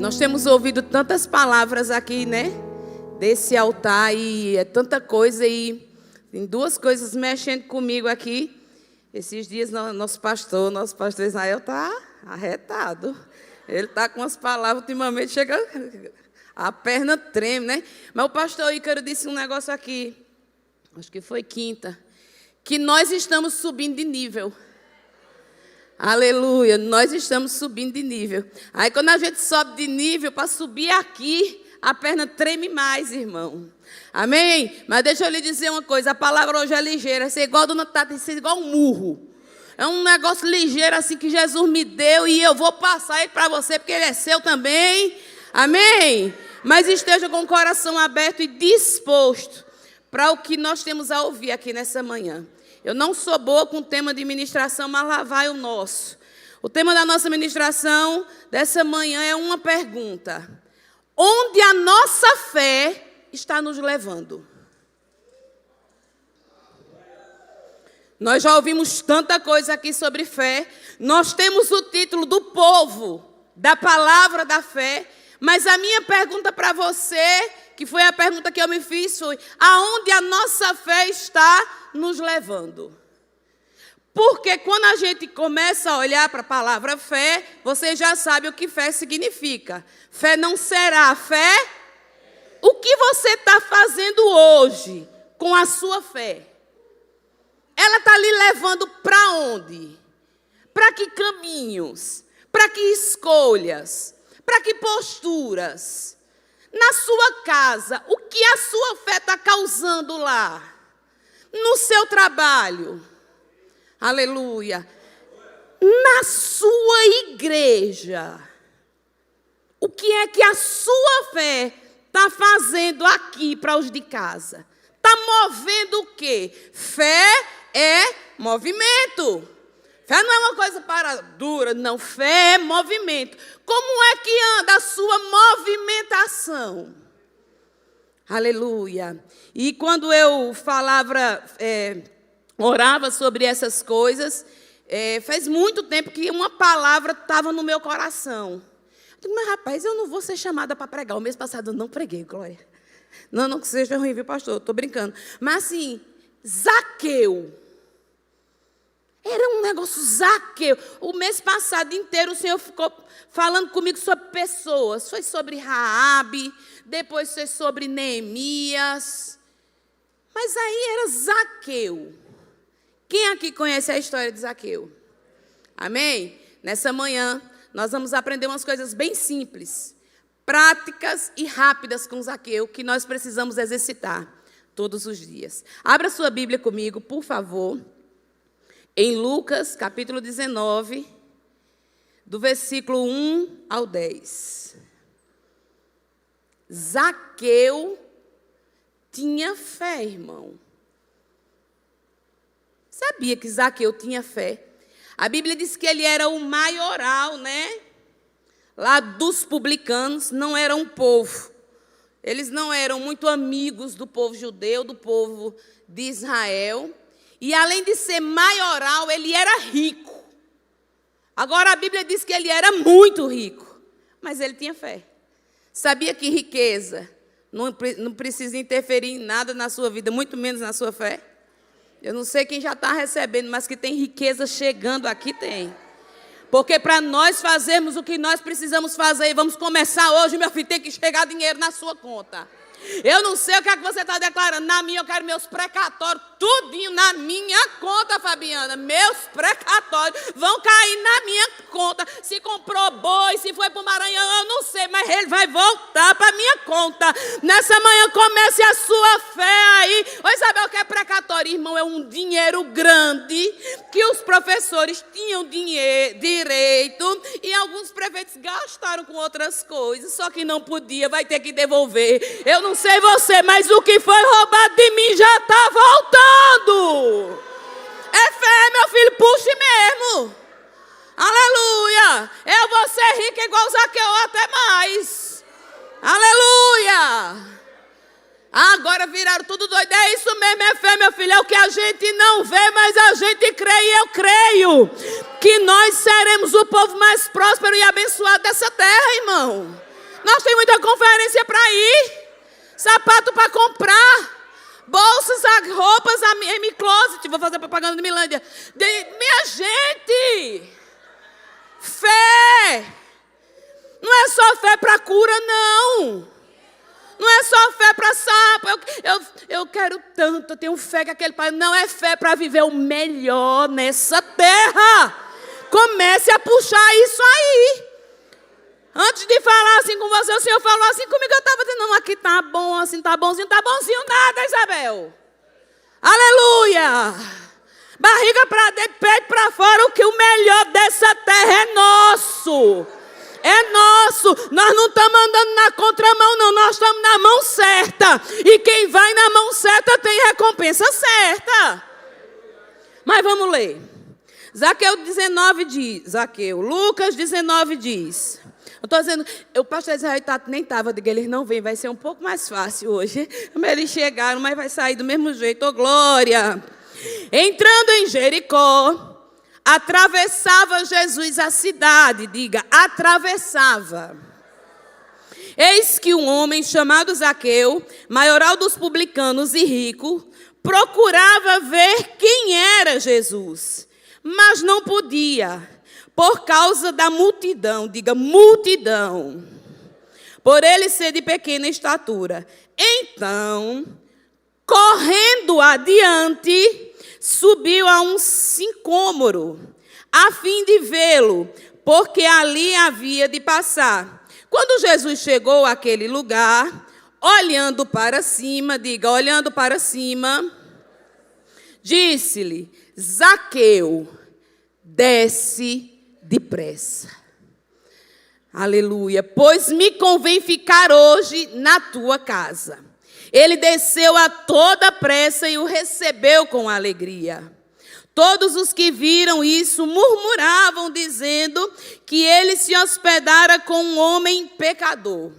Nós temos ouvido tantas palavras aqui, né? Desse altar e é tanta coisa e tem duas coisas mexendo comigo aqui. Esses dias nosso pastor Israel está arretado. Ele está com as palavras, ultimamente chega, a perna treme, né? Mas o pastor Ícaro disse um negócio aqui, acho que foi quinta, que nós estamos subindo de nível. Aleluia, nós estamos subindo de nível. Aí quando a gente sobe de nível, para subir aqui, a perna treme mais, irmão. Amém? Mas deixa eu lhe dizer uma coisa, a palavra hoje é ligeira, ser igual a dona Tata, ser igual um murro. É um negócio ligeiro assim que Jesus me deu e eu vou passar ele para você, porque ele é seu também. Amém? Mas esteja com o coração aberto e disposto para o que nós temos a ouvir aqui nessa manhã. Eu não sou boa com o tema de ministração, mas lá vai o nosso. O tema da nossa ministração dessa manhã é uma pergunta. Onde a nossa fé está nos levando? Nós já ouvimos tanta coisa aqui sobre fé. Nós temos o título do povo, da palavra da fé. Mas a minha pergunta para você, que foi a pergunta que eu me fiz, foi: aonde a nossa fé está nos levando? Porque quando a gente começa a olhar para a palavra fé, você já sabe o que fé significa. Fé não será fé. O que você está fazendo hoje com a sua fé? Ela está lhe levando para onde? Para que caminhos? Para que escolhas? Para que posturas? Na sua casa, o que a sua fé está causando lá? No seu trabalho? Aleluia. Na sua igreja? O que é que a sua fé está fazendo aqui para os de casa? Está movendo o quê? Fé é movimento. Fé não é uma coisa dura, não. Fé é movimento. Como é que anda a sua movimentação? Aleluia. E quando eu orava sobre essas coisas, faz muito tempo que uma palavra estava no meu coração. Eu digo, mas rapaz, eu não vou ser chamada para pregar. O mês passado eu não preguei, Glória. Não que seja ruim, viu, pastor? Estou brincando. Mas assim, Zaqueu. Era um negócio Zaqueu. O mês passado inteiro o Senhor ficou falando comigo sobre pessoas. Foi sobre Raabe, depois foi sobre Neemias. Mas aí era Zaqueu. Quem aqui conhece a história de Zaqueu? Amém? Nessa manhã, nós vamos aprender umas coisas bem simples, práticas e rápidas com Zaqueu, que nós precisamos exercitar todos os dias. Abra sua Bíblia comigo, por favor. Em Lucas, capítulo 19, do versículo 1 ao 10. Zaqueu tinha fé, irmão. Sabia que Zaqueu tinha fé? A Bíblia diz que ele era o maioral, né? Lá dos publicanos, não era um povo. Eles não eram muito amigos do povo judeu, do povo de Israel. E além de ser maioral, ele era rico. Agora a Bíblia diz que ele era muito rico, mas ele tinha fé. Sabia que riqueza não precisa interferir em nada na sua vida, muito menos na sua fé? Eu não sei quem já está recebendo, mas que tem riqueza chegando aqui, tem. Porque para nós fazermos o que nós precisamos fazer, e vamos começar hoje, meu filho, tem que chegar dinheiro na sua conta. Eu não sei o que é que você está declarando. Na minha, eu quero meus precatórios, tudinho na minha conta, Fabiana. Meus precatórios vão cair na minha conta. Se comprou boi, se foi para o Maranhão, eu não sei, mas ele vai voltar para a minha conta. Nessa manhã, comece a sua fé aí. Oi, sabe o que é precatório, irmão? É um dinheiro grande que os professores tinham direito e alguns prefeitos gastaram com outras coisas, só que não podia, vai ter que devolver. Eu não sei você, mas o que foi roubado de mim já está voltando. É fé, meu filho, puxe mesmo. Aleluia. Eu vou ser rico igual Zaqueu, até mais. Aleluia. Agora viraram tudo doido. É isso mesmo, é fé, meu filho. É o que a gente não vê, mas a gente crê, e eu creio que nós seremos o povo mais próspero e abençoado dessa terra, irmão. Irmãos, tem muita conferência para ir, sapato para comprar, bolsas, roupas, M-Closet, vou fazer propaganda de Milândia. Minha gente, fé, não é só fé para cura, não. Não é só fé para sapo. Eu quero tanto, eu tenho fé que aquele pai. Não é fé para viver o melhor nessa terra. Comece a puxar isso aí. Antes de falar assim com você, o Senhor falou assim comigo. Eu estava dizendo, não, aqui tá bom, assim tá bonzinho. Tá bonzinho nada, Isabel. Aleluia. Barriga para dentro, peito para fora. O que o melhor dessa terra é nosso. É nosso, nós não estamos andando na contramão, não, nós estamos na mão certa. E quem vai na mão certa tem recompensa certa. Mas vamos ler. Lucas 19 diz. Eu estou dizendo, o pastor Israel nem estava, eles não vêm, vai ser um pouco mais fácil hoje. Eles chegaram, mas vai sair do mesmo jeito, ô glória. Entrando em Jericó, atravessava Jesus a cidade, diga, atravessava. Eis que um homem chamado Zaqueu, maioral dos publicanos e rico, procurava ver quem era Jesus, mas não podia, por causa da multidão, diga, multidão, por ele ser de pequena estatura. Então, correndo adiante, subiu a um sicômoro, a fim de vê-lo, porque ali havia de passar. Quando Jesus chegou àquele lugar, olhando para cima, diga, olhando para cima, disse-lhe, Zaqueu, desce depressa. Aleluia, pois me convém ficar hoje na tua casa. Ele desceu a toda pressa e o recebeu com alegria. Todos os que viram isso murmuravam, dizendo que ele se hospedara com um homem pecador.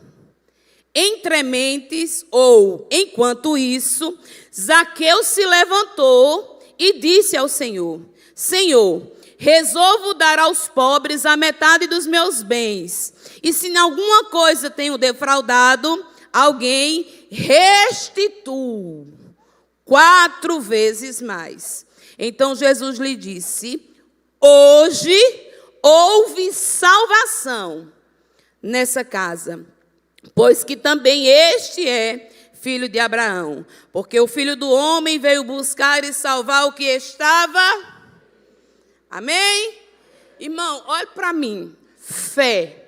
Enquanto isso, Zaqueu se levantou e disse ao Senhor, Senhor, resolvo dar aos pobres a metade dos meus bens. E se em alguma coisa tenho defraudado alguém, restituo 4 vezes mais. Então Jesus lhe disse, hoje houve salvação nessa casa, pois que também este é filho de Abraão. Porque o Filho do Homem veio buscar e salvar o que estava. Amém? Irmão, olhe para mim. Fé.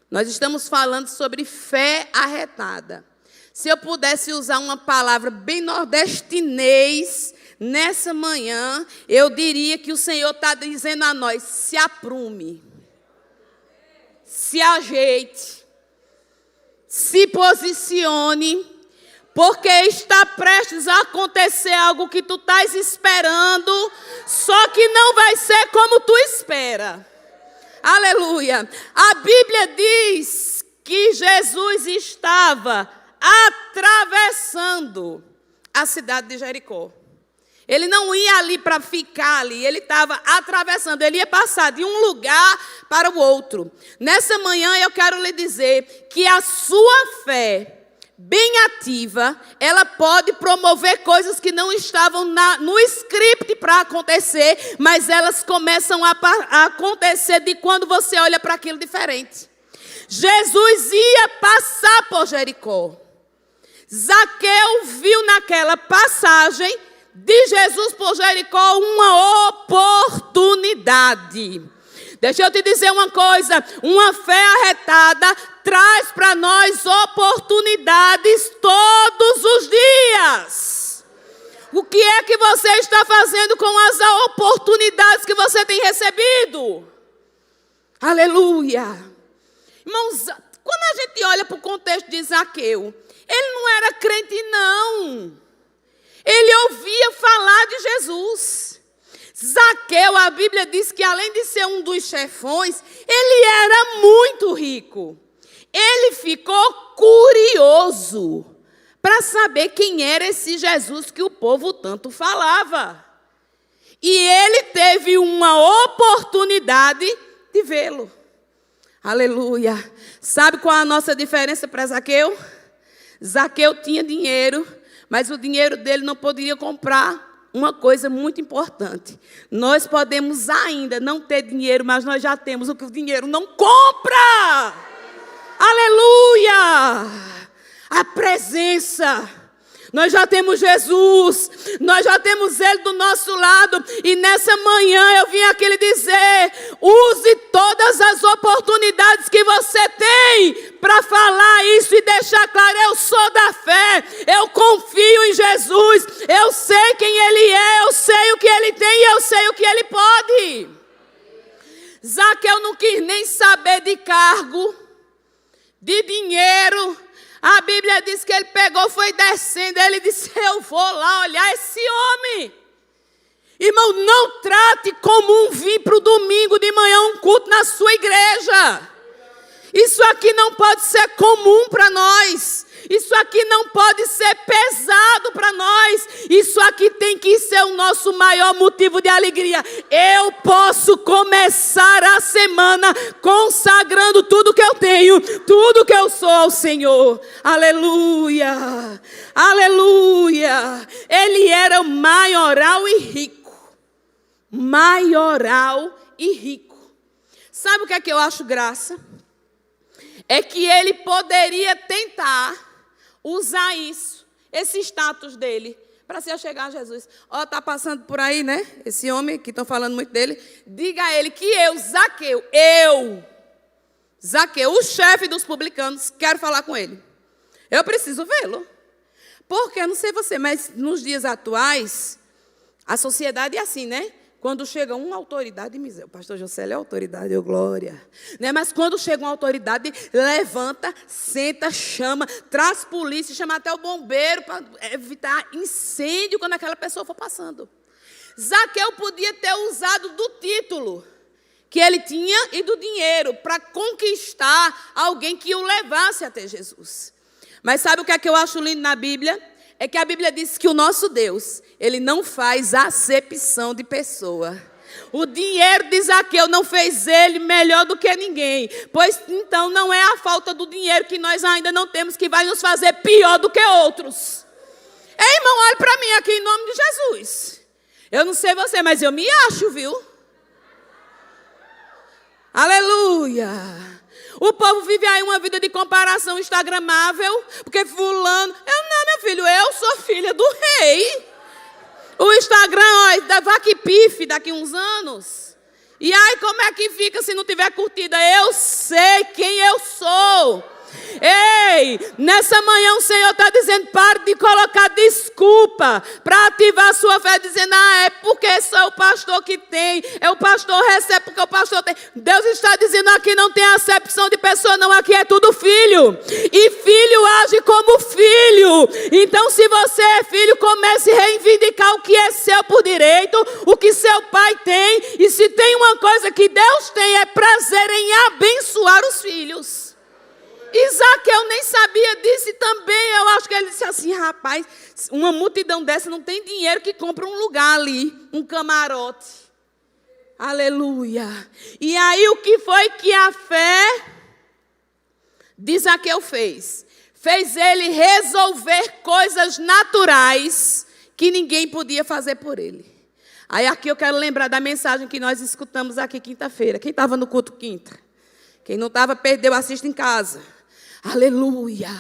Nós estamos falando sobre fé arretada. Se eu pudesse usar uma palavra bem nordestinês nessa manhã, eu diria que o Senhor está dizendo a nós, se aprume, se ajeite, se posicione, porque está prestes a acontecer algo que tu estás esperando, só que não vai ser como tu espera. Aleluia. A Bíblia diz que Jesus estava atravessando a cidade de Jericó. Ele não ia ali para ficar ali, ele estava atravessando, ele ia passar de um lugar para o outro. Nessa manhã eu quero lhe dizer que a sua fé bem ativa, ela pode promover coisas que não estavam no script para acontecer, mas elas começam a acontecer de quando você olha para aquilo diferente. Jesus ia passar por Jericó. Zaqueu viu naquela passagem de Jesus por Jericó uma oportunidade. Deixa eu te dizer uma coisa, uma fé arretada traz para nós oportunidades todos os dias. O que é que você está fazendo com as oportunidades que você tem recebido? Aleluia. Irmãos, quando a gente olha para o contexto de Zaqueu, ele não era crente, não. Ele ouvia falar de Jesus. Zaqueu, a Bíblia diz que além de ser um dos chefões, ele era muito rico. Ele ficou curioso para saber quem era esse Jesus que o povo tanto falava. E ele teve uma oportunidade de vê-lo. Aleluia. Sabe qual a nossa diferença para Zaqueu? Zaqueu tinha dinheiro, mas o dinheiro dele não poderia comprar uma coisa muito importante. Nós podemos ainda não ter dinheiro, mas nós já temos o que o dinheiro não compra. Aleluia! A presença. Nós já temos Jesus, nós já temos Ele do nosso lado. E nessa manhã eu vim aqui lhe dizer: use todas as oportunidades que você tem para falar isso e deixar claro: eu sou da fé, eu confio em Jesus, eu sei quem Ele é, eu sei o que Ele tem e eu sei o que Ele pode. Zaqueu não quis nem saber de cargo, de dinheiro. A Bíblia diz que ele pegou, foi descendo, ele disse: eu vou lá olhar esse homem. Irmão, não trate comum vir para o domingo de manhã um culto na sua igreja. Isso aqui não pode ser comum para nós. Isso aqui não pode ser pesado para nós. Isso aqui tem que ser o nosso maior motivo de alegria. Eu posso começar a semana consagrando tudo que eu tenho, tudo que eu sou ao Senhor. Aleluia, aleluia. Ele era maioral e rico. Maioral e rico. Sabe o que é que eu acho graça? É que ele poderia tentar usar isso, esse status dele, para se achegar a Jesus. Ó, está passando por aí, né? Esse homem que estão falando muito dele. Diga a ele que eu, Zaqueu, o chefe dos publicanos, quero falar com ele. Eu preciso vê-lo. Porque, eu não sei você, mas nos dias atuais, a sociedade é assim, né? Quando chega uma autoridade, o pastor José é autoridade, glória. Né? Mas quando chega uma autoridade, levanta, senta, chama, traz polícia, chama até o bombeiro para evitar incêndio quando aquela pessoa for passando. Zaqueu podia ter usado do título que ele tinha e do dinheiro para conquistar alguém que o levasse até Jesus. Mas sabe o que é que eu acho lindo na Bíblia? É que a Bíblia diz que o nosso Deus, Ele não faz acepção de pessoa. O dinheiro de Zaqueu não fez ele melhor do que ninguém. Pois então não é a falta do dinheiro que nós ainda não temos que vai nos fazer pior do que outros. Ei, irmão, olhe para mim aqui em nome de Jesus. Eu não sei você, mas eu me acho, viu? Aleluia. O povo vive aí uma vida de comparação instagramável, porque fulano... Não, meu filho, eu sou filha do rei. O Instagram, ó, vai que pife daqui uns anos. E aí, como é que fica se não tiver curtida? Eu sei quem eu sou. Ei, nessa manhã o Senhor está dizendo: pare de colocar desculpa para ativar a sua fé, dizendo: é porque só o pastor que tem, é o pastor recebe porque o pastor tem. Deus está dizendo: aqui não tem acepção de pessoa não, aqui é tudo filho, e filho age como filho. Então, se você é filho, comece a reivindicar o que é seu por direito, o que seu pai tem. E se tem uma coisa que Deus tem, é prazer em abençoar os filhos. Zaqueu nem sabia disso, e também eu acho que ele disse assim: rapaz, uma multidão dessa não tem dinheiro que compra um lugar ali, um camarote. Aleluia. E aí o que foi que a fé de Zaqueu fez? Fez ele resolver coisas naturais que ninguém podia fazer por ele. Aí aqui eu quero lembrar da mensagem que nós escutamos aqui quinta-feira. Quem estava no culto quinta? Quem não estava, perdeu, assiste em casa. Aleluia,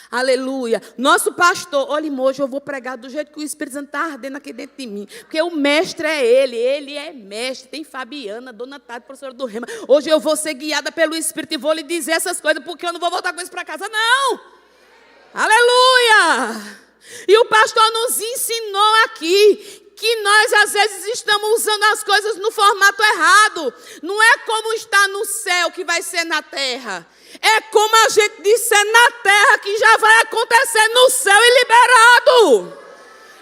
aleluia. Nosso pastor, olha, irmão, hoje eu vou pregar do jeito que o Espírito Santo está ardendo aqui dentro de mim. Porque o mestre é ele é mestre. Tem Fabiana, Dona Tati, professora do Rema. Hoje eu vou ser guiada pelo Espírito e vou lhe dizer essas coisas, porque eu não vou voltar com isso para casa, não. Aleluia. E o pastor nos ensinou aqui que nós às vezes estamos usando as coisas no formato errado. Não é como está no céu que vai ser na terra. É como a gente disser na terra que já vai acontecer no céu e liberado.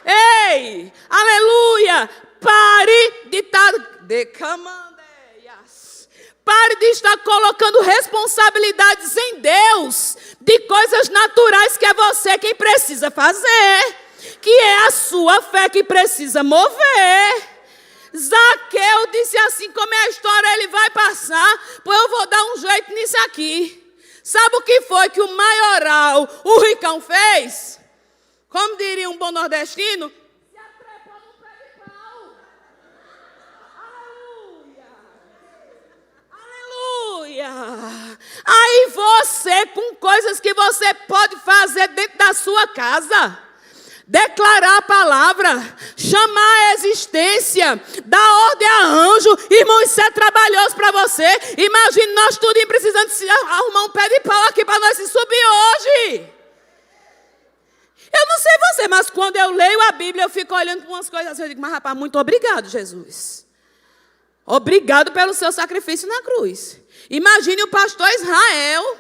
Ei, aleluia. Pare de estar... Pare de estar colocando responsabilidades em Deus de coisas naturais que é você quem precisa fazer. Que é a sua fé que precisa mover. Zaqueu disse assim, como é a história, ele vai passar, pois eu vou dar um jeito nisso aqui. Sabe o que foi que o maioral, o ricão, fez? Como diria um bom nordestino, se atrepou no pé de pau. Aleluia! Aleluia! Aí você, com coisas que você pode fazer dentro da sua casa, declarar a palavra, chamar a existência, dar ordem a anjo, irmão, isso é trabalhoso para você. Imagine nós tudo precisando de arrumar um pé de pau aqui para nós se subir hoje. Eu não sei você, mas quando eu leio a Bíblia, eu fico olhando para umas coisas assim, eu digo, mas rapaz, muito obrigado, Jesus. Obrigado pelo seu sacrifício na cruz. Imagine o pastor Israel,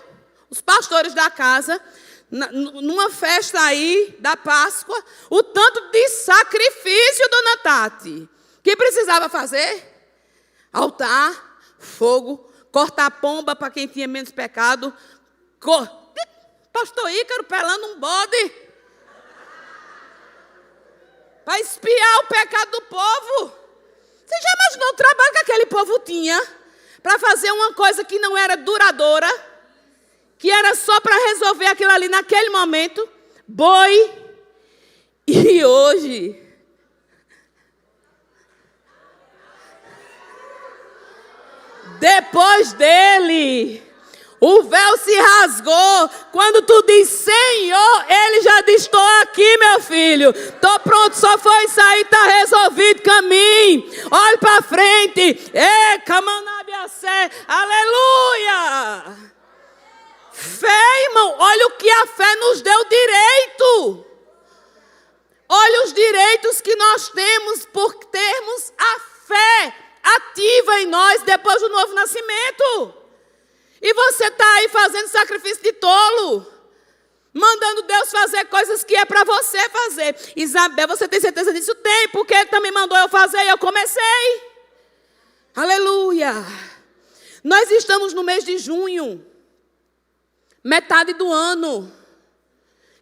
os pastores da casa, numa festa aí da Páscoa, o tanto de sacrifício, dona Tati, que precisava fazer? Altar, fogo, cortar pomba para quem tinha menos pecado. Pastor Ícaro pelando um bode para espiar o pecado do povo. Você já imaginou o trabalho que aquele povo tinha para fazer uma coisa que não era duradoura, que era só para resolver aquilo ali naquele momento? Boi. E hoje, depois dele, o véu se rasgou. Quando tu diz Senhor, ele já diz, estou aqui, meu filho. Estou pronto, só foi sair, está resolvido, caminho. Olhe para frente. Aleluia. Fé, irmão, olha o que a fé nos deu direito. Olha os direitos que nós temos por termos a fé ativa em nós depois do novo nascimento. E você está aí fazendo sacrifício de tolo, mandando Deus fazer coisas que é para você fazer. Isabel, você tem certeza disso? Tem, porque ele também mandou eu fazer e eu comecei. Aleluia. Nós estamos no mês de junho, metade do ano.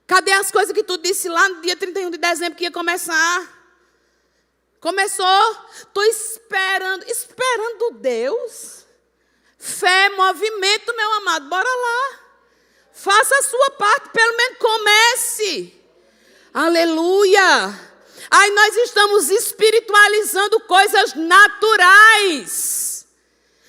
Cadê as coisas que tu disse lá no dia 31 de dezembro que ia começar? Começou? Estou esperando Deus. Fé, movimento, meu amado, bora lá. Faça a sua parte, pelo menos comece. Aleluia. Aí nós estamos espiritualizando coisas naturais.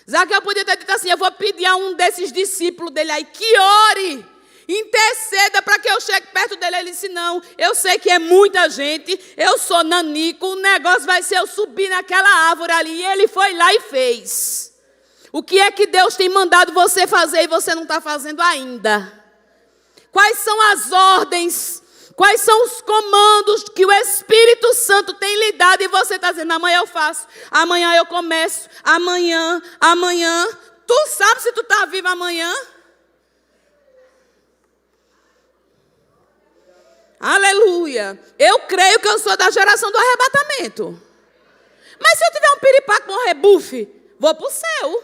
Zaqueu podia ter dito assim, eu vou pedir a um desses discípulos dele aí que ore, interceda para que eu chegue perto dele. Ele disse, não, eu sei que é muita gente, eu sou nanico, o negócio vai ser eu subir naquela árvore ali. E ele foi lá e fez. O que é que Deus tem mandado você fazer e você não está fazendo ainda? Quais são as ordens? Quais são os comandos que o Espírito Santo tem lhe dado e você está dizendo, amanhã eu faço, amanhã eu começo, amanhã. Tu sabe se tu está vivo amanhã? Aleluia. Eu creio que eu sou da geração do arrebatamento. Mas se eu tiver um piripaque com um rebufe, vou para o céu.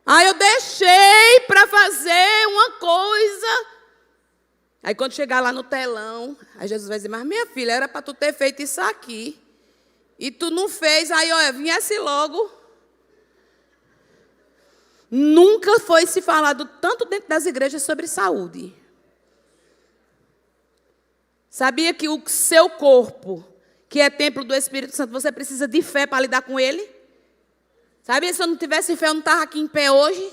Aí eu deixei para fazer uma coisa. Aí quando chegar lá no telão, aí Jesus vai dizer, mas minha filha, era para tu ter feito isso aqui. E tu não fez, aí olha, viesse logo. Nunca foi se falado tanto dentro das igrejas sobre saúde. Sabia que o seu corpo, que é templo do Espírito Santo, você precisa de fé para lidar com ele? Sabia, se eu não tivesse fé, eu não estava aqui em pé hoje?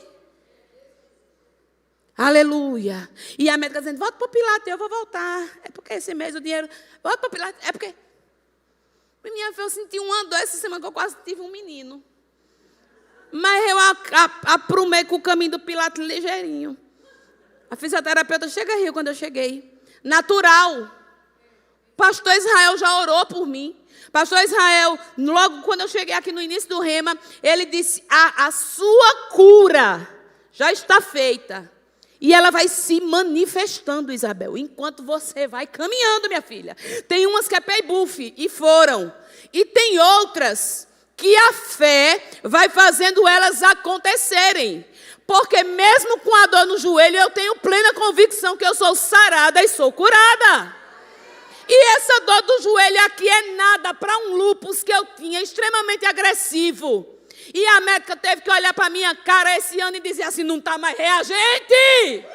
Aleluia. E a médica dizendo, volta para o Pilates, eu vou voltar. É porque esse mês o dinheiro... Volta para o Pilates, é porque... Minha filha, eu senti uma dor essa semana que eu quase tive um menino. Mas eu aprumei com o caminho do Pilates ligeirinho. A fisioterapeuta chega a rir quando eu cheguei. Natural. Pastor Israel já orou por mim. Pastor Israel, logo quando eu cheguei aqui no início do Rema, ele disse, a sua cura já está feita. E ela vai se manifestando, Isabel, enquanto você vai caminhando, minha filha. Tem umas que é pay buff, e foram. E tem outras que a fé vai fazendo elas acontecerem. Porque mesmo com a dor no joelho, eu tenho plena convicção que eu sou sarada e sou curada. E essa dor do joelho aqui é nada para um lúpus que eu tinha, extremamente agressivo. E a médica teve que olhar para a minha cara esse ano e dizer assim, não está mais reagente.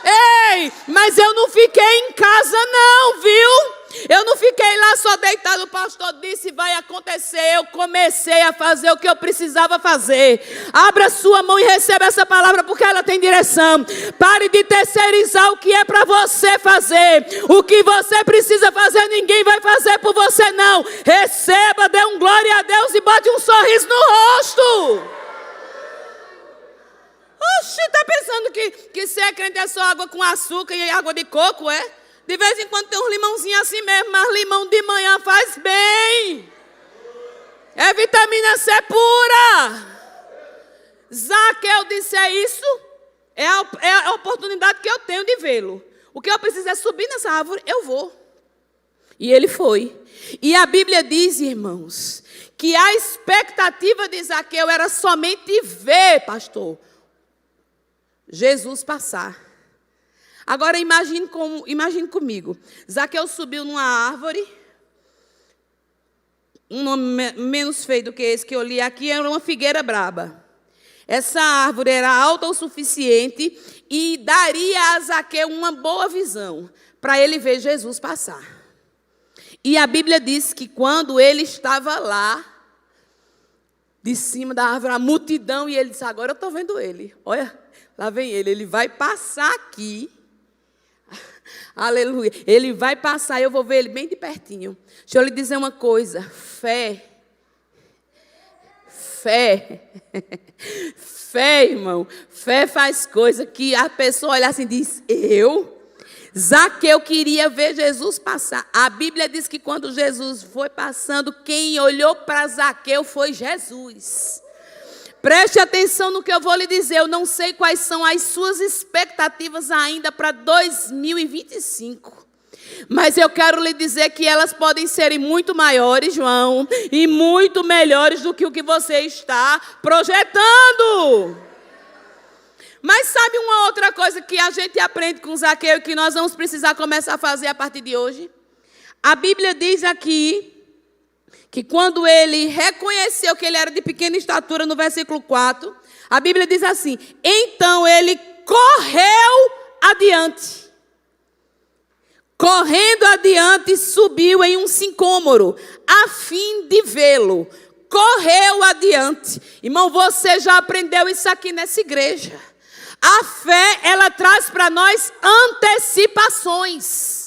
Ei, mas eu não fiquei em casa não, viu? Eu não fiquei lá só deitado, o pastor disse, vai acontecer. Eu comecei a fazer o que eu precisava fazer. Abra sua mão e receba essa palavra, porque ela tem direção. Pare de terceirizar o que é para você fazer. O que você precisa fazer, ninguém vai fazer por você não. Receba, dê um glória a Deus e bote um sorriso no rosto. Oxi, tá pensando que ser crente é só água com açúcar e água de coco, é? De vez em quando tem uns limãozinhos assim mesmo, mas limão de manhã faz bem. É vitamina C pura. Zaqueu disse, é isso? É a oportunidade que eu tenho de vê-lo. O que eu preciso é subir nessa árvore, eu vou. E ele foi. E a Bíblia diz, irmãos, que a expectativa de Zaqueu era somente ver, pastor, Jesus passar. Agora imagine comigo. Zaqueu subiu numa árvore. Um nome menos feio do que esse que eu li aqui era uma figueira braba. Essa árvore era alta o suficiente e daria a Zaqueu uma boa visão para ele ver Jesus passar. E a Bíblia diz que quando ele estava lá, de cima da árvore, a multidão, e ele disse, agora eu estou vendo ele. Olha, lá vem ele vai passar aqui. Aleluia. Ele vai passar, eu vou ver ele bem de pertinho. Deixa eu lhe dizer uma coisa. Fé, irmão. Fé faz coisa que a pessoa olha assim e diz, Zaqueu queria ver Jesus passar. A Bíblia diz que quando Jesus foi passando, quem olhou para Zaqueu foi Jesus. Preste atenção no que eu vou lhe dizer. Eu não sei quais são as suas expectativas ainda para 2025. Mas eu quero lhe dizer que elas podem serem muito maiores, João, e muito melhores do que o que você está projetando. Mas sabe uma outra coisa que a gente aprende com Zaqueu e que nós vamos precisar começar a fazer a partir de hoje? A Bíblia diz aqui que quando ele reconheceu que ele era de pequena estatura, no versículo 4, a Bíblia diz assim, então ele correu adiante. Correndo adiante, subiu em um sicômoro, a fim de vê-lo. Correu adiante. Irmão, você já aprendeu isso aqui nessa igreja. A fé, ela traz para nós antecipações.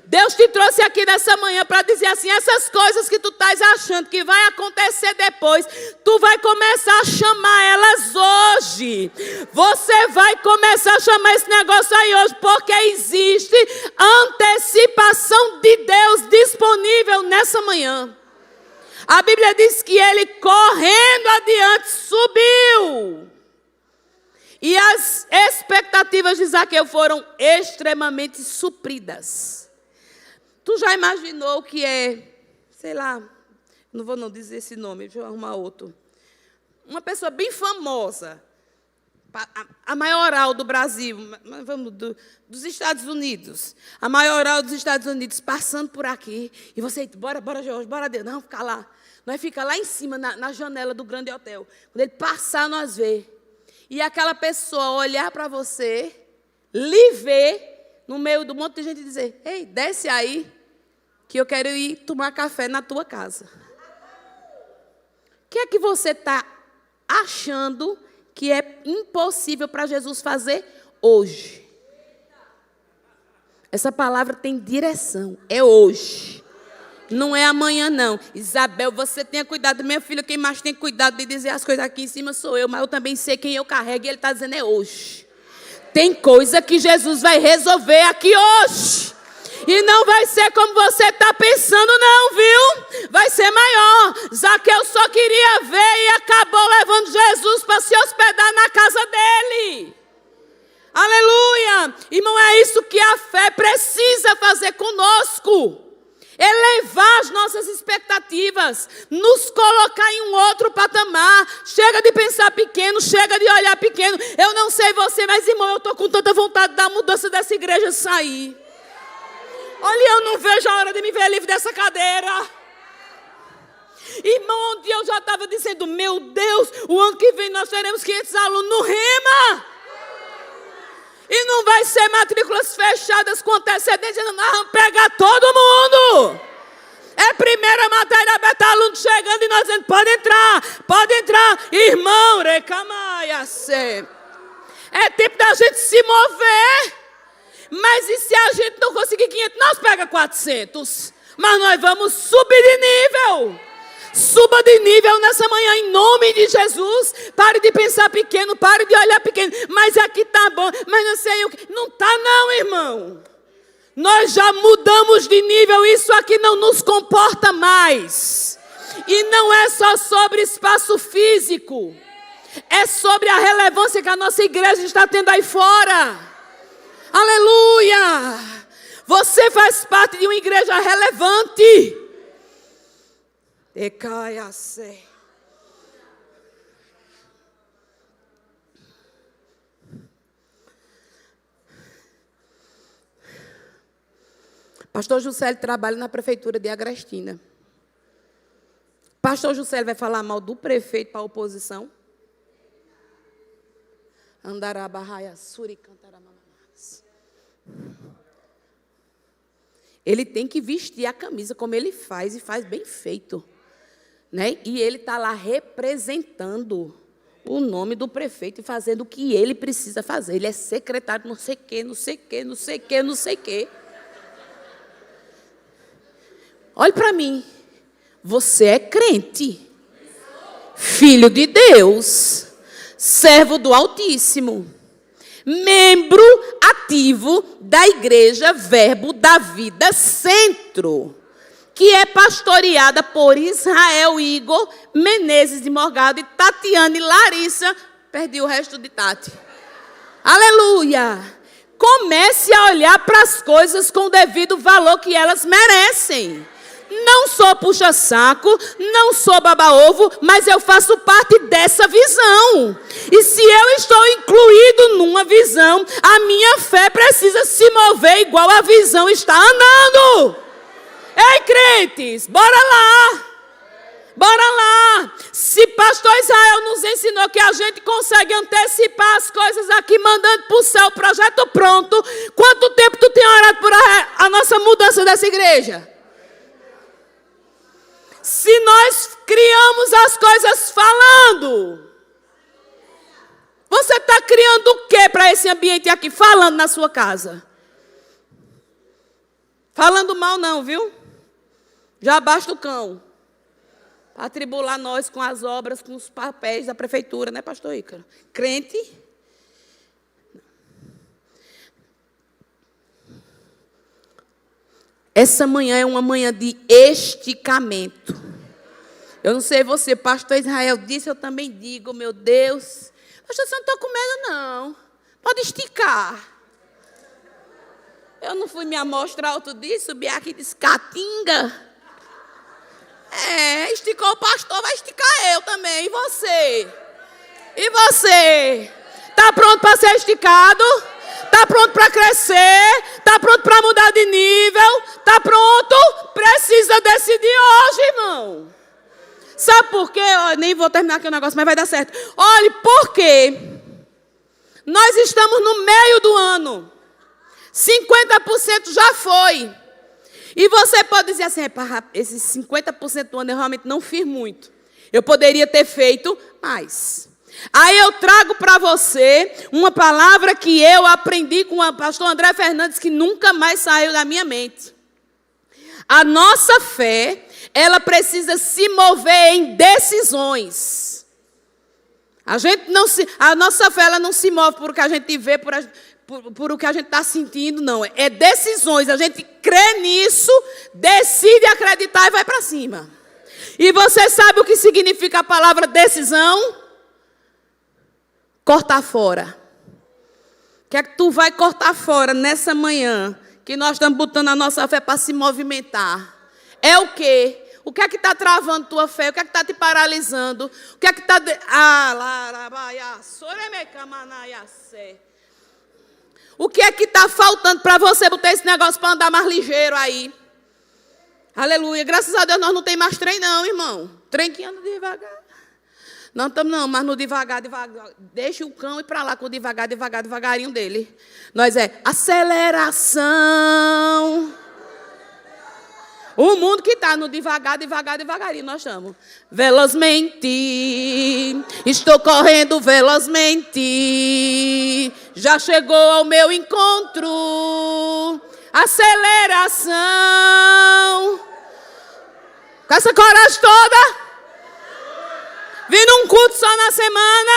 Deus te trouxe aqui nessa manhã para dizer assim, essas coisas que tu estás achando que vai acontecer depois, tu vai começar a chamar elas hoje. Você vai começar a chamar esse negócio aí hoje, porque existe antecipação de Deus disponível nessa manhã. A Bíblia diz que ele correndo adiante subiu. E as expectativas de Zaqueu foram extremamente supridas. Tu já imaginou que sei lá, não vou não dizer esse nome, deixa eu arrumar outro. Uma pessoa bem famosa, a maioral do Brasil, vamos, dos Estados Unidos. A maioral dos Estados Unidos passando por aqui. E você, bora Jorge, bora Deus, não, ficar lá. Nós fica lá em cima, na janela do grande hotel. Quando ele passar, nós vê. E aquela pessoa olhar para você, lhe ver, no meio do monte de gente e dizer, ei, desce aí, que eu quero ir tomar café na tua casa. O que é que você está achando que é impossível para Jesus fazer hoje? Essa palavra tem direção, é hoje. Não é amanhã, não. Isabel, você tenha cuidado. Minha filha, quem mais tem cuidado de dizer as coisas aqui em cima sou eu. Mas eu também sei quem eu carrego e ele está dizendo é hoje. Tem coisa que Jesus vai resolver aqui hoje. E não vai ser como você está pensando, não, viu? Vai ser maior. Zaqueu só queria ver e acabou levando Jesus para se hospedar na casa dele. Aleluia! Irmão, é isso que a fé precisa fazer conosco. Elevar as nossas expectativas, nos colocar em um outro patamar. Chega de pensar pequeno, chega de olhar pequeno. Eu não sei você, mas irmão, eu estou com tanta vontade da mudança dessa igreja sair. Olha, eu não vejo a hora de me ver livre dessa cadeira. Irmão, um dia eu já estava dizendo, meu Deus, o ano que vem nós teremos 500 alunos no Rema. E não vai ser matrículas fechadas com antecedência, nós vamos pegar todo mundo. É primeira matéria aberta, aluno chegando e nós dizendo, pode entrar. Irmão, recamaia-se. É tempo da gente se mover. Mas e se a gente não conseguir 500, nós pega 400. Mas nós vamos subir de nível. Suba de nível nessa manhã, em nome de Jesus. Pare de pensar pequeno, pare de olhar pequeno. Mas aqui tá bom, mas não sei o que. Não tá não, irmão. Nós já mudamos de nível, isso aqui não nos comporta mais. E não é só sobre espaço físico. É sobre a relevância que a nossa igreja está tendo aí fora. Aleluia! Você faz parte de uma igreja relevante. Decaia-se. Pastor Juscelio trabalha na prefeitura de Agrestina. Pastor Juscelio vai falar mal do prefeito para a oposição? Andarabahaia, suricantaramamamas. Ele tem que vestir a camisa como ele faz e faz bem feito. Né? E ele está lá representando o nome do prefeito e fazendo o que ele precisa fazer. Ele é secretário não sei o quê. Olhe para mim. Você é crente. Filho de Deus. Servo do Altíssimo. Membro ativo da Igreja Verbo da Vida Centro, que é pastoreada por Israel Igor, Menezes de Morgado e Tatiane Larissa. Perdi o resto de Tati. Aleluia! Comece a olhar para as coisas com o devido valor que elas merecem. Não sou puxa-saco, não sou baba-ovo, mas eu faço parte dessa visão. E se eu estou incluído numa visão, a minha fé precisa se mover igual a visão está andando. Ei, crentes, bora lá. Bora lá. Se pastor Israel nos ensinou que a gente consegue antecipar as coisas aqui, mandando para o céu o projeto pronto, quanto tempo tu tem orado por a nossa mudança dessa igreja? Se nós criamos as coisas falando, você está criando o que para esse ambiente aqui? Falando na sua casa. Falando mal não, viu? Já basta o cão. Para atribular nós com as obras, com os papéis da prefeitura, né, pastor Ícaro? Crente. Essa manhã é uma manhã de esticamento. Eu não sei você, pastor Israel disse, eu também digo, meu Deus. Pastor, você não está com medo, não. Pode esticar. Eu não fui me amostrar outro dia, subi aqui de escatinga. Esticou o pastor, vai esticar eu também. E você? E você? Está pronto para ser esticado? Está pronto para crescer? Está pronto para mudar de nível? Está pronto? Precisa decidir hoje, irmão. Sabe por quê? Eu nem vou terminar aqui o negócio, mas vai dar certo. Olhe, por quê? Nós estamos no meio do ano. 50% já foi. E você pode dizer assim, esses 50% do ano eu realmente não fiz muito. Eu poderia ter feito mais. Aí eu trago para você uma palavra que eu aprendi com o pastor André Fernandes, que nunca mais saiu da minha mente. A nossa fé, ela precisa se mover em decisões. A nossa fé, ela não se move por o que a gente vê, por o que a gente está sentindo, não. É decisões. A gente crê nisso, decide acreditar e vai para cima. E você sabe o que significa a palavra decisão? Cortar fora. O que é que tu vai cortar fora nessa manhã? Que nós estamos botando a nossa fé para se movimentar. É o quê? O que é que está travando tua fé? O que é que está te paralisando? O que é que está... O que é que está faltando para você botar esse negócio para andar mais ligeiro aí? Aleluia. Graças a Deus nós não tem mais trem não, irmão. Trem que anda devagar. Não estamos não, mas no devagar, devagar. Deixa o cão ir para lá com o devagar, devagar, devagarinho dele. Nós é aceleração. O mundo que está no devagar, devagar, devagarinho, nós estamos. Velozmente, estou correndo velozmente. Já chegou ao meu encontro. Aceleração. Com essa coragem toda. Vindo um culto só na semana.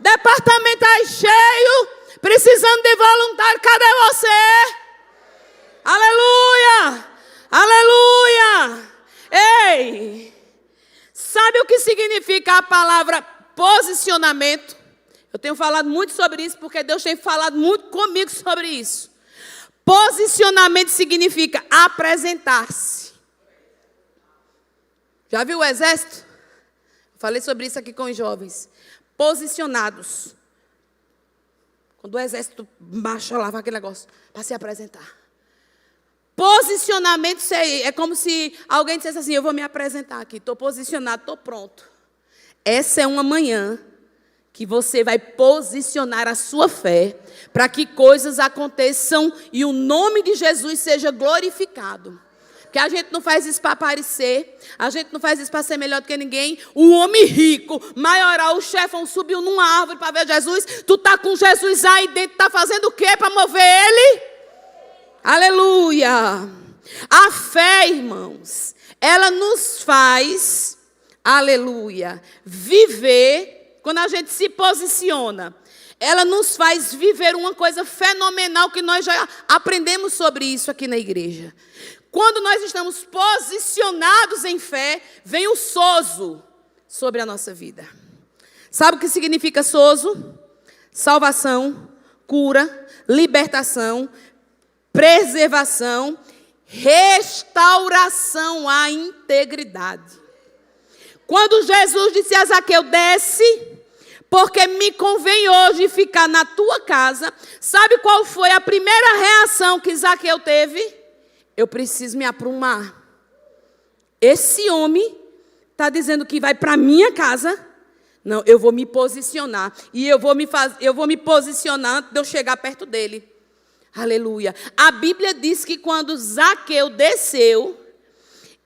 Departamento aí cheio. Precisando de voluntário. Cadê você? Aleluia. Aleluia! Ei! Sabe o que significa a palavra posicionamento? Eu tenho falado muito sobre isso porque Deus tem falado muito comigo sobre isso. Posicionamento significa apresentar-se. Já viu o exército? Falei sobre isso aqui com os jovens. Posicionados. Quando o exército marcha lá, vai aquele negócio para se apresentar. Posicionamento é como se alguém dissesse assim, eu vou me apresentar aqui, estou posicionado, estou pronto. Essa é uma manhã que você vai posicionar a sua fé para que coisas aconteçam e o nome de Jesus seja glorificado. Porque a gente não faz isso para aparecer, a gente não faz isso para ser melhor do que ninguém. O homem rico, maioral, o chefão subiu numa árvore para ver Jesus. Tu está com Jesus aí dentro, está fazendo o quê para mover ele? Aleluia! A fé, irmãos, ela nos faz, aleluia, viver, quando a gente se posiciona, ela nos faz viver uma coisa fenomenal que nós já aprendemos sobre isso aqui na igreja. Quando nós estamos posicionados em fé, vem o sozo sobre a nossa vida. Sabe o que significa sozo? Salvação, cura, libertação, preservação, restauração à integridade. Quando Jesus disse a Zaqueu, desce, porque me convém hoje ficar na tua casa, sabe qual foi a primeira reação que Zaqueu teve? Eu preciso me aprumar. Esse homem está dizendo que vai para a minha casa. Não, eu vou me posicionar. E eu vou me posicionar antes de eu chegar perto dele. Aleluia. A Bíblia diz que quando Zaqueu desceu,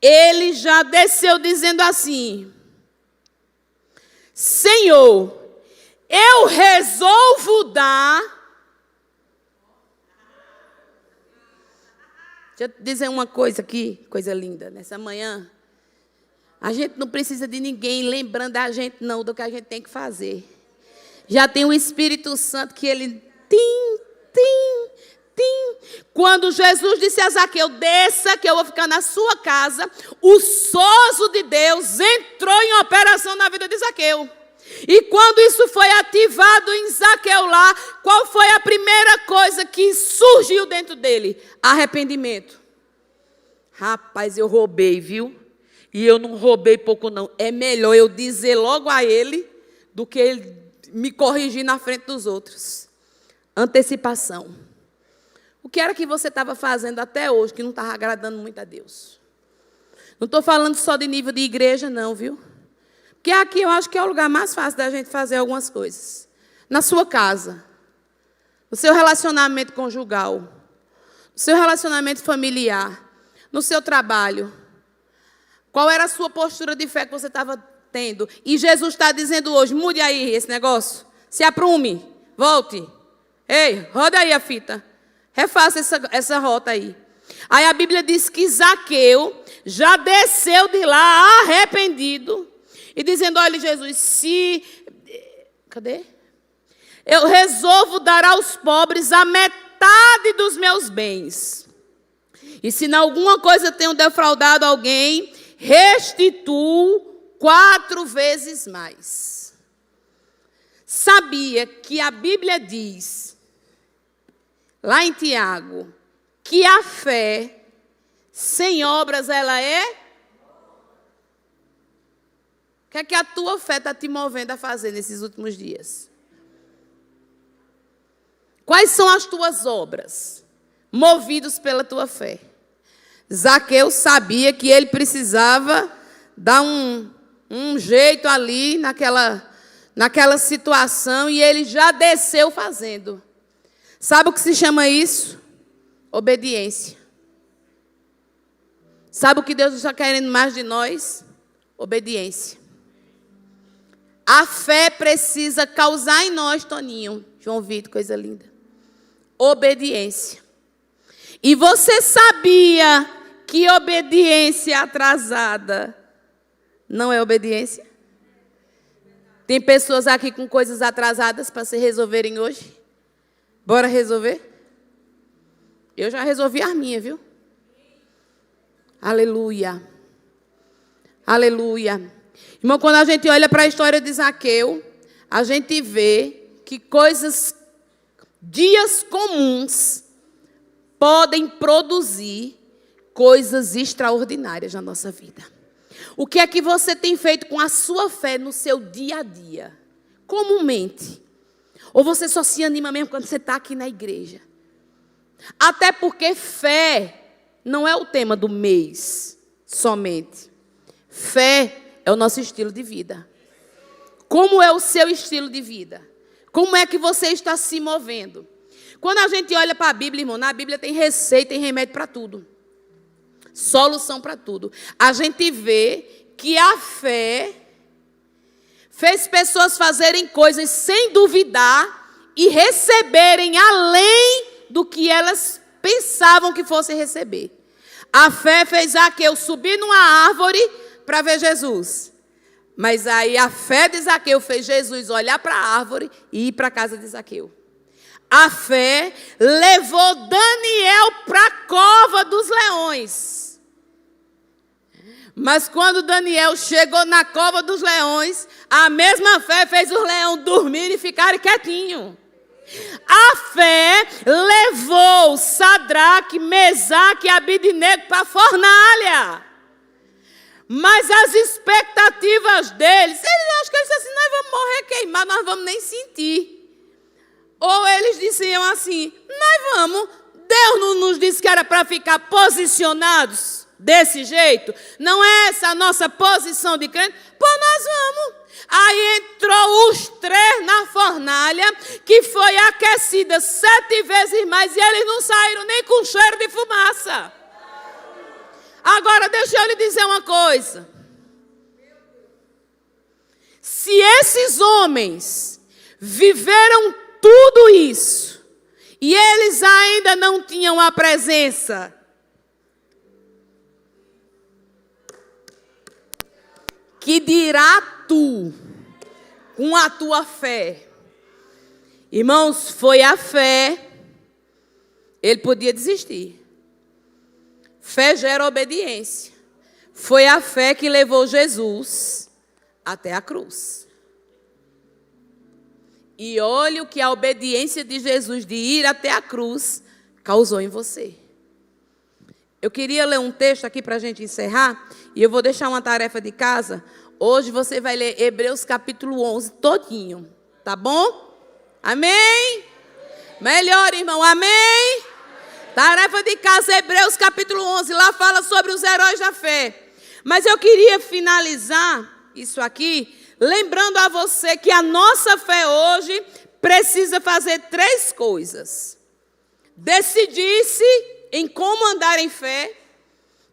ele já desceu dizendo assim: Senhor, eu resolvo dar. Deixa eu te dizer uma coisa aqui, coisa linda, nessa manhã. A gente não precisa de ninguém lembrando a gente não do que a gente tem que fazer. Já tem o Espírito Santo que ele quando Jesus disse a Zaqueu, desça que eu vou ficar na sua casa, o sozo de Deus entrou em operação na vida de Zaqueu. E quando isso foi ativado em Zaqueu lá, qual foi a primeira coisa que surgiu dentro dele? Arrependimento. Rapaz, eu roubei, viu? E eu não roubei pouco não. É melhor eu dizer logo a ele do que ele me corrigir na frente dos outros. Antecipação. O que era que você estava fazendo até hoje que não estava agradando muito a Deus? Não estou falando só de nível de igreja, não, viu? Porque aqui eu acho que é o lugar mais fácil da gente fazer algumas coisas. Na sua casa, no seu relacionamento conjugal, no seu relacionamento familiar, no seu trabalho. Qual era a sua postura de fé que você estava tendo? E Jesus está dizendo hoje, mude aí esse negócio. Se aprume, volte. Ei, roda aí a fita. Refaça essa rota aí. Aí a Bíblia diz que Zaqueu já desceu de lá arrependido. E dizendo, olha Jesus, cadê? Eu resolvo dar aos pobres a metade dos meus bens. E se em alguma coisa tenho defraudado alguém, restituo 4 vezes mais. Sabia que a Bíblia diz, lá em Tiago, que a fé sem obras ela é? O que é que a tua fé está te movendo a fazer nesses últimos dias? Quais são as tuas obras? Movidos pela tua fé. Zaqueu sabia que ele precisava dar um jeito ali naquela situação e ele já desceu fazendo. Sabe o que se chama isso? Obediência. Sabe o que Deus está querendo mais de nós? Obediência. A fé precisa causar em nós, Toninho, João Vitor, coisa linda. Obediência. E você sabia que obediência atrasada não é obediência? Tem pessoas aqui com coisas atrasadas para se resolverem hoje? Bora resolver? Eu já resolvi as minhas, viu? Aleluia. Aleluia. Irmão, quando a gente olha para a história de Zaqueu, a gente vê que dias comuns podem produzir coisas extraordinárias na nossa vida. O que é que você tem feito com a sua fé no seu dia a dia? Comumente. Ou você só se anima mesmo quando você está aqui na igreja? Até porque fé não é o tema do mês somente. Fé é o nosso estilo de vida. Como é o seu estilo de vida? Como é que você está se movendo? Quando a gente olha para a Bíblia, irmão, na Bíblia tem receita e remédio para tudo. Solução para tudo. A gente vê que a fé fez pessoas fazerem coisas sem duvidar e receberem além do que elas pensavam que fossem receber. A fé fez Zaqueu subir numa árvore para ver Jesus. Mas aí a fé de Zaqueu fez Jesus olhar para a árvore e ir para a casa de Zaqueu. A fé levou Daniel para a cova dos leões. Mas quando Daniel chegou na cova dos leões, a mesma fé fez os leões dormirem e ficarem quietinhos. A fé levou Sadraque, Mesaque e Abidnego para a fornalha. Mas as expectativas deles, eles acham que eles disseram assim, nós vamos morrer queimados, nós vamos nem sentir. Ou eles diziam assim, nós vamos, Deus não nos disse que era para ficar posicionados desse jeito? Não é essa a nossa posição de crente? Pô, nós vamos. Aí entrou os 3 na fornalha, que foi aquecida 7 vezes mais, e eles não saíram nem com cheiro de fumaça. Agora, deixa eu lhe dizer uma coisa. Se esses homens viveram tudo isso, e eles ainda não tinham a presença, que dirá tu, com a tua fé? Irmãos, foi a fé. Ele podia desistir. Fé gera obediência. Foi a fé que levou Jesus até a cruz. E olha o que a obediência de Jesus de ir até a cruz causou em você. Eu queria ler um texto aqui para a gente encerrar. E eu vou deixar uma tarefa de casa. Hoje você vai ler Hebreus capítulo 11 todinho. Tá bom? Amém? Melhor, irmão. Amém? Tarefa de casa, Hebreus capítulo 11. Lá fala sobre os heróis da fé. Mas eu queria finalizar isso aqui lembrando a você que a nossa fé hoje precisa fazer 3 coisas. Decidir-se em como andar em fé.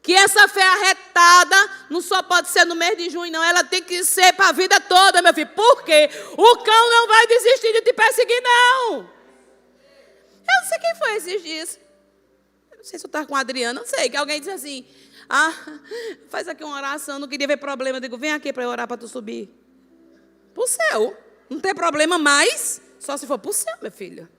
Que essa fé arretada não só pode ser no mês de junho, não. Ela tem que ser para a vida toda, meu filho. Por quê? O cão não vai desistir de te perseguir, não. Eu não sei quem foi esses dias. Eu não sei se eu estava com a Adriana. Não sei, que alguém disse assim, faz aqui uma oração, não queria ver problema. Eu digo, vem aqui para eu orar para tu subir. Para o céu. Não tem problema mais, só se for para o céu, minha filha.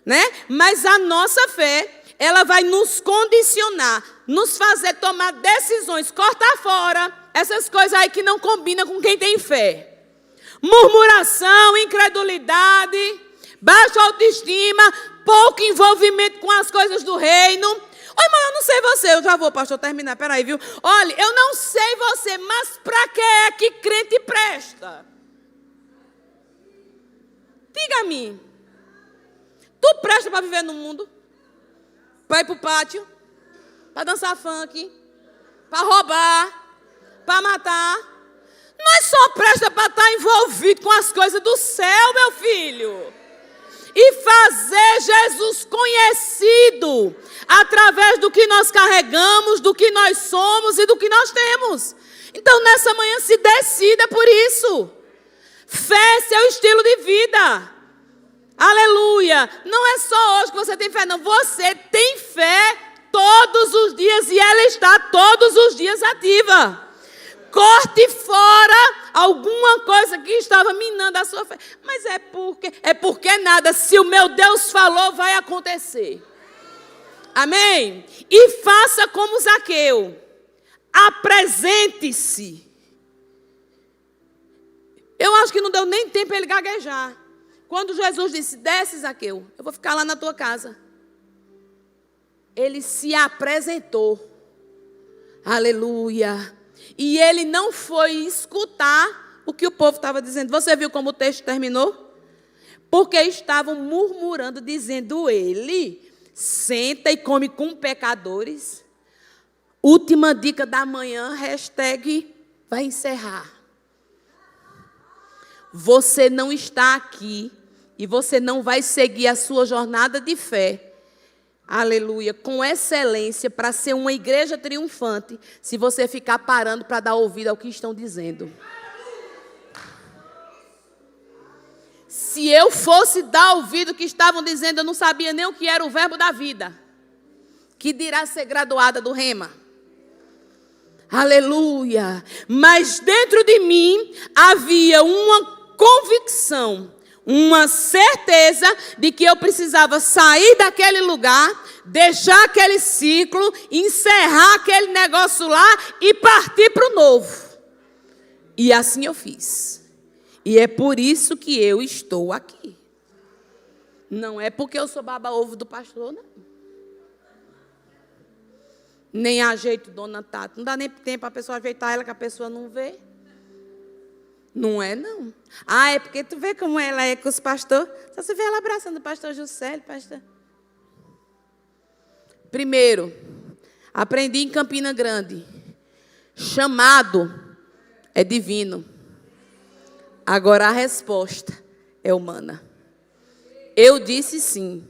Né? Mas a nossa fé, ela vai nos condicionar, nos fazer tomar decisões, cortar fora essas coisas aí que não combinam com quem tem fé. Murmuração, incredulidade, baixa autoestima, pouco envolvimento com as coisas do reino. Oi, irmão, eu não sei você, eu já vou, pastor, terminar, peraí, viu? Olha, eu não sei você, mas para que é que crente presta? Diga-me. Tu presta para viver no mundo? Para ir para o pátio? Para dançar funk? Para roubar? Para matar? Nós só presta para estar envolvido com as coisas do céu, meu filho. E fazer Jesus conhecido através do que nós carregamos, do que nós somos e do que nós temos. Então, nessa manhã, se decida por isso. Fé é seu estilo de vida. Aleluia. Não é só hoje que você tem fé, não. Você tem fé todos os dias e ela está todos os dias ativa. Corte fora alguma coisa que estava minando a sua fé. Mas é porque nada. Se o meu Deus falou, vai acontecer. Amém? E faça como Zaqueu. Apresente-se. Eu acho que não deu nem tempo para ele gaguejar. Quando Jesus disse, desce, Zaqueu, eu vou ficar lá na tua casa. Ele se apresentou. Aleluia. E ele não foi escutar o que o povo estava dizendo. Você viu como o texto terminou? Porque estavam murmurando, dizendo ele senta e come com pecadores. Última dica da manhã, hashtag vai encerrar. Você não está aqui e você não vai seguir a sua jornada de fé. Aleluia, com excelência, para ser uma igreja triunfante, se você ficar parando para dar ouvido ao que estão dizendo. Se eu fosse dar ouvido ao que estavam dizendo, eu não sabia nem o que era o verbo da vida, que dirá ser graduada do Rema. Aleluia, mas dentro de mim havia uma convicção, uma certeza de que eu precisava sair daquele lugar, deixar aquele ciclo, encerrar aquele negócio lá e partir para o novo. E assim eu fiz. E é por isso que eu estou aqui. Não é porque eu sou baba-ovo do pastor, não. Nem ajeito Dona Tata. Não dá nem tempo para a pessoa ajeitar ela, que a pessoa não vê. Não é, não. Ah, é porque tu vê como ela é com os pastores. Só você vê ela abraçando o pastor Juscelio, pastor. Primeiro, aprendi em Campina Grande. Chamado é divino. Agora a resposta é humana. Eu disse sim.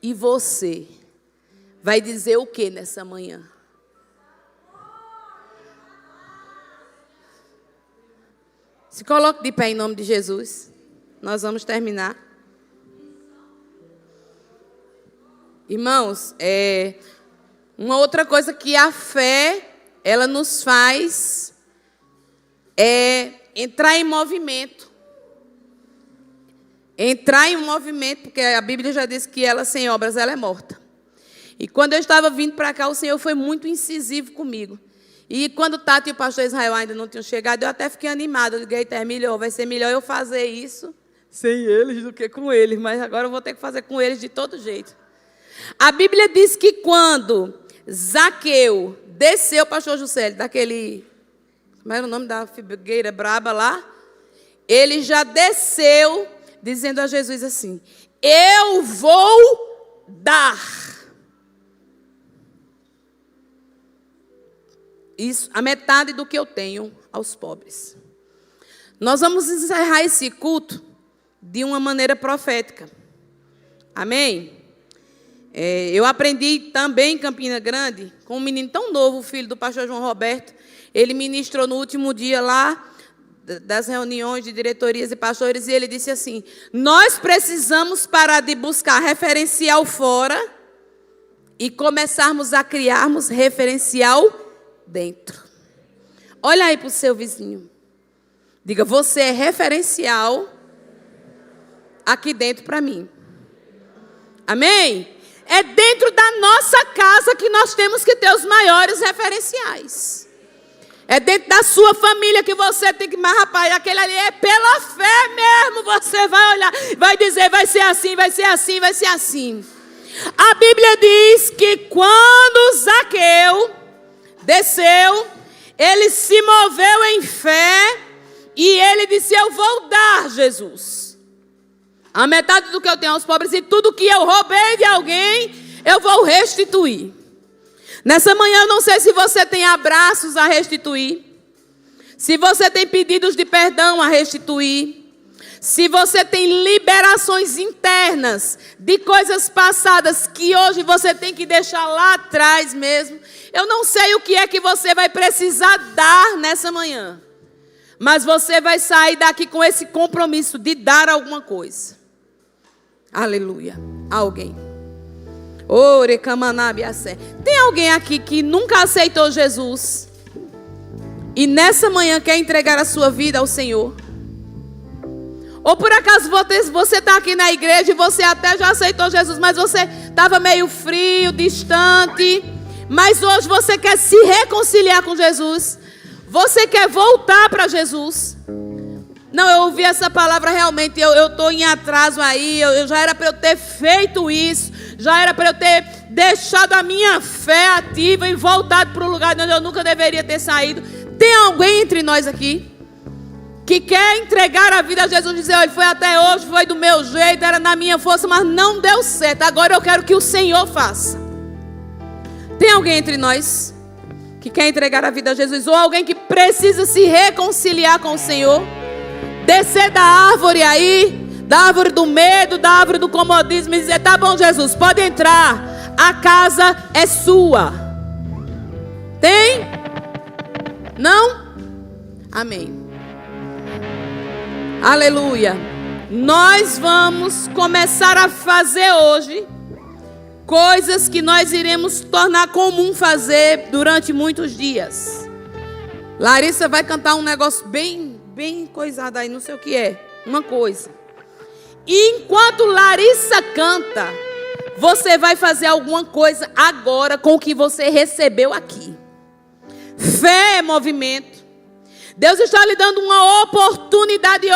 E você vai dizer o que nessa manhã? Se coloque de pé em nome de Jesus. Nós vamos terminar. Irmãos, uma outra coisa que a fé, ela nos faz entrar em movimento. Entrar em um movimento, porque a Bíblia já diz que ela sem obras, ela é morta. E quando eu estava vindo para cá, o Senhor foi muito incisivo comigo. E quando o Tato e o pastor Israel ainda não tinham chegado, eu até fiquei animada. Eu digo, melhor, vai ser melhor eu fazer isso sem eles do que com eles. Mas agora eu vou ter que fazer com eles de todo jeito. A Bíblia diz que quando Zaqueu desceu, pastor Juscelio, daquele... Como era o nome da figueira braba lá? Ele já desceu dizendo a Jesus assim, eu vou dar. Isso, a metade do que eu tenho aos pobres. Nós vamos encerrar esse culto de uma maneira profética. Amém? Eu aprendi também em Campina Grande, com um menino tão novo, o filho do pastor João Roberto. Ele ministrou no último dia lá, das reuniões de diretorias e pastores, e ele disse assim, nós precisamos parar de buscar referencial fora e começarmos a criarmos referencial dentro. Olha aí para o seu vizinho. Diga, você é referencial aqui dentro para mim. Amém? É dentro da nossa casa que nós temos que ter os maiores referenciais. É dentro da sua família que você tem que... Mas, rapaz, aquele ali é pela fé mesmo. Você vai olhar, vai dizer, vai ser assim, vai ser assim, vai ser assim. A Bíblia diz que quando Zaqueu desceu, ele se moveu em fé e ele disse, eu vou dar, Jesus. A metade do que eu tenho aos pobres, e tudo que eu roubei de alguém, eu vou restituir. Nessa manhã eu não sei se você tem abraços a restituir. Se você tem pedidos de perdão a restituir. Se você tem liberações internas de coisas passadas que hoje você tem que deixar lá atrás mesmo. Eu não sei o que é que você vai precisar dar nessa manhã. Mas você vai sair daqui com esse compromisso de dar alguma coisa. Aleluia. Alguém. Tem alguém aqui que nunca aceitou Jesus e nessa manhã quer entregar a sua vida ao Senhor? Ou por acaso você está aqui na igreja e você até já aceitou Jesus, mas você estava meio frio, distante, mas hoje você quer se reconciliar com Jesus? Você quer voltar para Jesus? Não, eu ouvi essa palavra realmente, eu estou em atraso aí, eu já era para eu ter feito isso, já era para eu ter deixado a minha fé ativa e voltado para o lugar de onde eu nunca deveria ter saído. Tem alguém entre nós aqui que quer entregar a vida a Jesus e dizer, olha, foi até hoje, foi do meu jeito, era na minha força, mas não deu certo, agora eu quero que o Senhor faça. Tem alguém entre nós que quer entregar a vida a Jesus, ou alguém que precisa se reconciliar com o Senhor? Descer da árvore aí, da árvore do medo, da árvore do comodismo e dizer, tá bom, Jesus, pode entrar, a casa é sua. Tem? Não? Amém. Aleluia. Nós vamos começar a fazer hoje coisas que nós iremos tornar comum fazer durante muitos dias. Larissa vai cantar um negócio bem coisado aí, não sei o que é. Uma coisa. E enquanto Larissa canta, você vai fazer alguma coisa agora com o que você recebeu aqui. Fé é movimento. Deus está lhe dando uma oportunidade hoje